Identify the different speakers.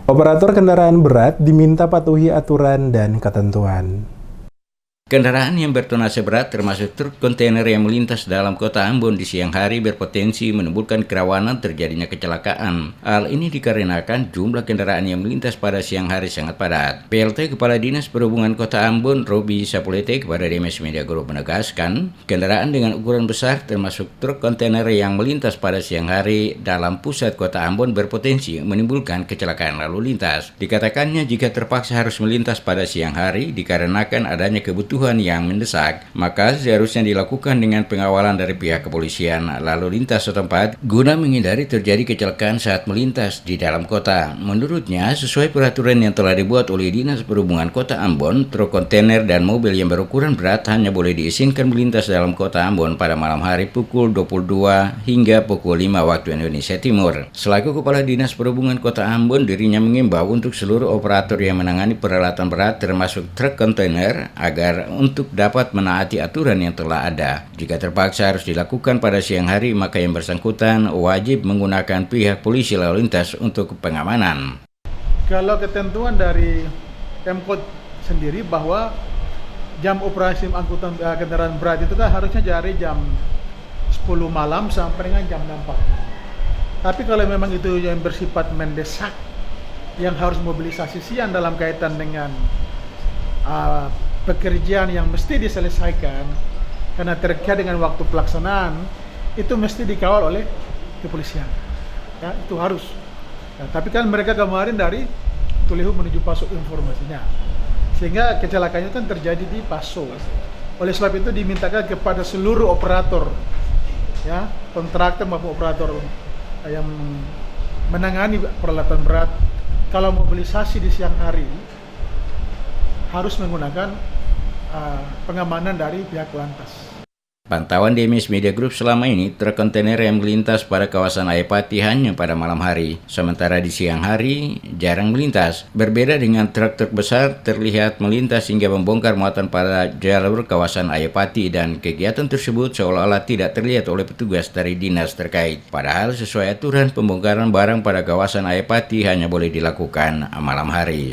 Speaker 1: Operator kendaraan berat diminta patuhi aturan dan ketentuan.
Speaker 2: Kendaraan yang bertonase berat termasuk truk kontainer yang melintas dalam kota Ambon di siang hari berpotensi menimbulkan kerawanan terjadinya kecelakaan. Hal ini dikarenakan jumlah kendaraan yang melintas pada siang hari sangat padat. PLT Kepala Dinas Perhubungan Kota Ambon, Robi Sapulete, kepada DMS Media Group menegaskan, kendaraan dengan ukuran besar termasuk truk kontainer yang melintas pada siang hari dalam pusat kota Ambon berpotensi menimbulkan kecelakaan lalu lintas. Dikatakannya jika terpaksa harus melintas pada siang hari dikarenakan adanya kebutuhan yang mendesak, maka seharusnya dilakukan dengan pengawalan dari pihak kepolisian lalu lintas setempat guna menghindari terjadi kecelakaan saat melintas di dalam kota. Menurutnya, sesuai peraturan yang telah dibuat oleh Dinas Perhubungan Kota Ambon, truk kontainer dan mobil yang berukuran berat hanya boleh diizinkan melintas dalam kota Ambon pada malam hari pukul 22 hingga pukul 5 waktu Indonesia Timur. Selaku Kepala Dinas Perhubungan Kota Ambon, dirinya mengimbau untuk seluruh operator yang menangani peralatan berat termasuk truk kontainer agar untuk dapat menaati aturan yang telah ada. Jika terpaksa harus dilakukan pada siang hari, maka yang bersangkutan wajib menggunakan pihak polisi lalu lintas untuk pengamanan.
Speaker 3: Kalau ketentuan dari Pemkot sendiri bahwa jam operasi angkutan kendaraan berat itu kan harusnya dari jam 10 malam sampai dengan jam 4. Tapi kalau memang itu yang bersifat mendesak, yang harus mobilisasi siang dalam kaitan dengan pekerjaan yang mesti diselesaikan karena terkait dengan waktu pelaksanaan, itu mesti dikawal oleh kepolisian. Ya, itu harus. Nah, tapi kan mereka kemarin dari Tulihu menuju Paso informasinya, sehingga kecelakaannya kan terjadi di Paso. Oleh sebab itu dimintakan kepada seluruh operator, ya, kontraktor maupun operator yang menangani peralatan berat, kalau mobilisasi di siang hari harus menggunakan pengamanan dari pihak lantas.
Speaker 2: Pantauan DMS Media Group selama ini, truk kontainer yang melintas pada kawasan Ayapati hanya pada malam hari, sementara di siang hari jarang melintas. Berbeda dengan truk-truk besar terlihat melintas hingga membongkar muatan pada jalur kawasan Ayapati, dan kegiatan tersebut seolah-olah tidak terlihat oleh petugas dari dinas terkait. Padahal sesuai aturan, pembongkaran barang pada kawasan Ayapati hanya boleh dilakukan malam hari.